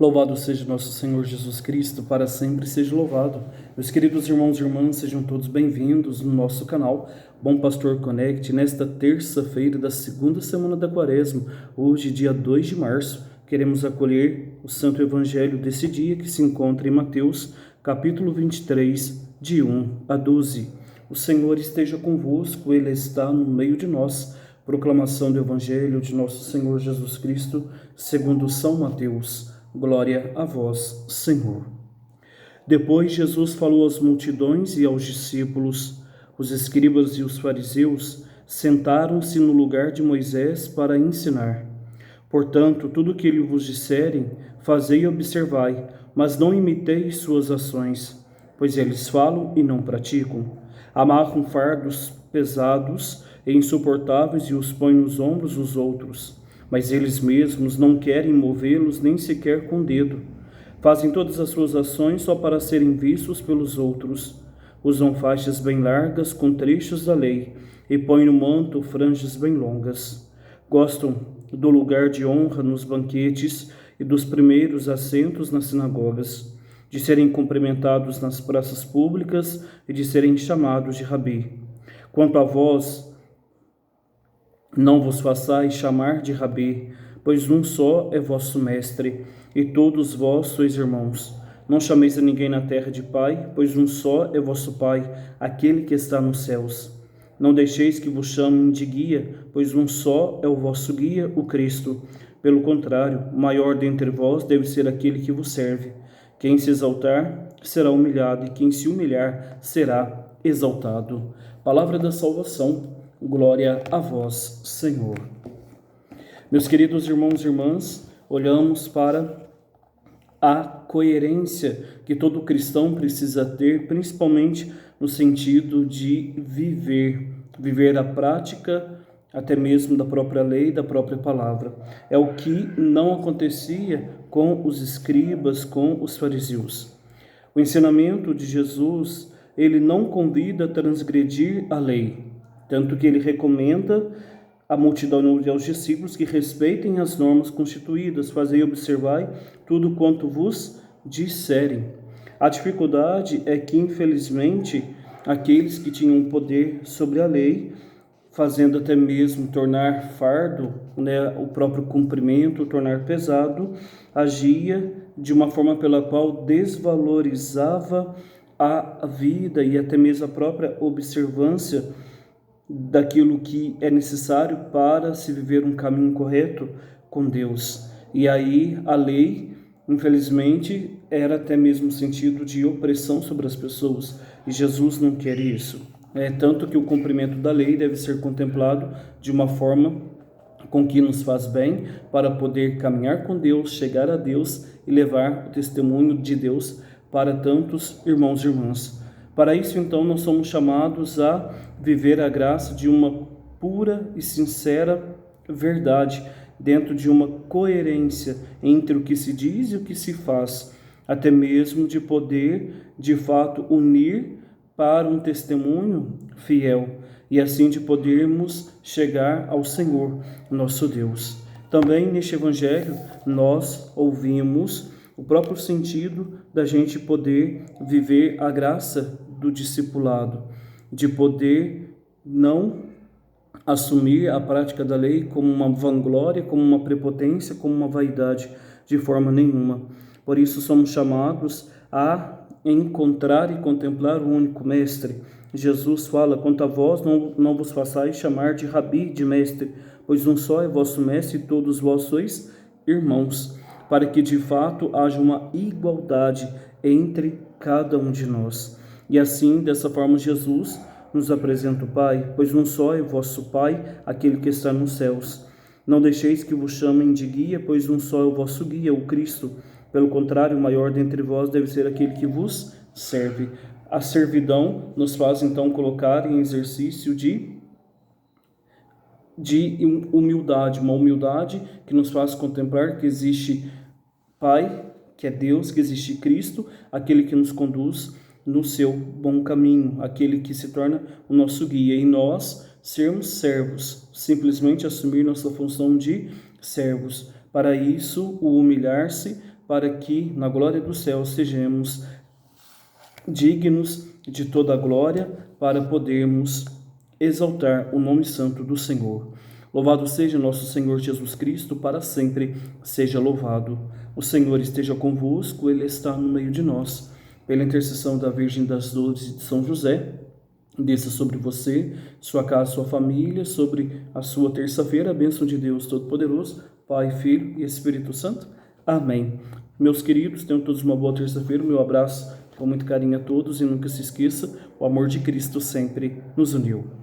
Louvado seja nosso Senhor Jesus Cristo, para sempre seja louvado. Meus queridos irmãos e irmãs, sejam todos bem-vindos no nosso canal Bom Pastor Connect, nesta terça-feira da segunda semana da Quaresma, hoje, dia 2 de março. Queremos acolher o Santo Evangelho desse dia, que se encontra em Mateus, capítulo 23, de 1 a 12. O Senhor esteja convosco, Ele está no meio de nós. Proclamação do Evangelho de nosso Senhor Jesus Cristo, segundo São Mateus. Glória a vós, Senhor. Depois Jesus falou às multidões e aos discípulos. Os escribas e os fariseus sentaram-se no lugar de Moisés para ensinar. Portanto, tudo o que ele vos disserem, fazei e observai, mas não imiteis suas ações, pois eles falam e não praticam. Amarram fardos pesados e insuportáveis e os põem nos ombros dos outros, mas eles mesmos não querem movê-los nem sequer com o dedo. Fazem todas as suas ações só para serem vistos pelos outros. Usam faixas bem largas com trechos da lei e põem no manto franjas bem longas. Gostam do lugar de honra nos banquetes e dos primeiros assentos nas sinagogas, de serem cumprimentados nas praças públicas e de serem chamados de rabi. Quanto a vós, não vos façais chamar de rabi, pois um só é vosso mestre, e todos vós sois irmãos. Não chameis a ninguém na terra de pai, pois um só é vosso Pai, aquele que está nos céus. Não deixeis que vos chamem de guia, pois um só é o vosso guia, o Cristo. Pelo contrário, o maior dentre vós deve ser aquele que vos serve. Quem se exaltar será humilhado, e quem se humilhar será exaltado. Palavra da salvação. Glória a vós, Senhor. Meus queridos irmãos e irmãs, olhamos para a coerência que todo cristão precisa ter, principalmente no sentido de viver a prática até mesmo da própria lei, da própria palavra. É o que não acontecia com os escribas, com os fariseus. O ensinamento de Jesus, ele não convida a transgredir a lei, tanto que ele recomenda à multidão e aos discípulos que respeitem as normas constituídas, fazei e observai tudo quanto vos disserem. A dificuldade é que, infelizmente, aqueles que tinham poder sobre a lei, fazendo até mesmo tornar fardo, o próprio cumprimento, tornar pesado, agia de uma forma pela qual desvalorizava a vida e até mesmo a própria observância daquilo que é necessário para se viver um caminho correto com Deus. E aí a lei, infelizmente, era até mesmo sentido de opressão sobre as pessoas, e Jesus não quer isso. Tanto que o cumprimento da lei deve ser contemplado de uma forma com que nos faz bem, para poder caminhar com Deus, chegar a Deus e levar o testemunho de Deus para tantos irmãos e irmãs. Para isso, então, nós somos chamados a viver a graça de uma pura e sincera verdade, dentro de uma coerência entre o que se diz e o que se faz, até mesmo de poder, de fato, unir para um testemunho fiel, e assim de podermos chegar ao Senhor, nosso Deus. Também neste Evangelho nós ouvimos o próprio sentido da gente poder viver a graça do discipulado, de poder não assumir a prática da lei como uma vanglória, como uma prepotência, como uma vaidade, de forma nenhuma. Por isso somos chamados a encontrar e contemplar o único mestre. Jesus fala: quanto a vós, não vos façais chamar de rabi, de mestre, pois um só é vosso mestre e todos vós sois irmãos, para que de fato haja uma igualdade entre cada um de nós. E assim, dessa forma, Jesus nos apresenta o Pai, pois um só é vosso Pai, aquele que está nos céus. Não deixeis que vos chamem de guia, pois um só é o vosso guia, o Cristo. Pelo contrário, o maior dentre vós deve ser aquele que vos serve. A servidão nos faz, então, colocar em exercício de humildade, uma humildade que nos faz contemplar que existe Pai, que é Deus, que existe Cristo, aquele que nos conduz no seu bom caminho, aquele que se torna o nosso guia, e nós sermos servos, simplesmente assumir nossa função de servos. Para isso, o humilhar-se, para que, na glória do céu, sejamos dignos de toda a glória, para podermos exaltar o nome santo do Senhor. Louvado seja nosso Senhor Jesus Cristo, para sempre seja louvado. O Senhor esteja convosco, Ele está no meio de nós. Pela intercessão da Virgem das Dores e de São José, desça sobre você, sua casa, sua família, sobre a sua terça-feira, a bênção de Deus Todo-Poderoso, Pai, Filho e Espírito Santo. Amém. Meus queridos, tenham todos uma boa terça-feira. Meu abraço com muito carinho a todos e nunca se esqueça, o amor de Cristo sempre nos uniu.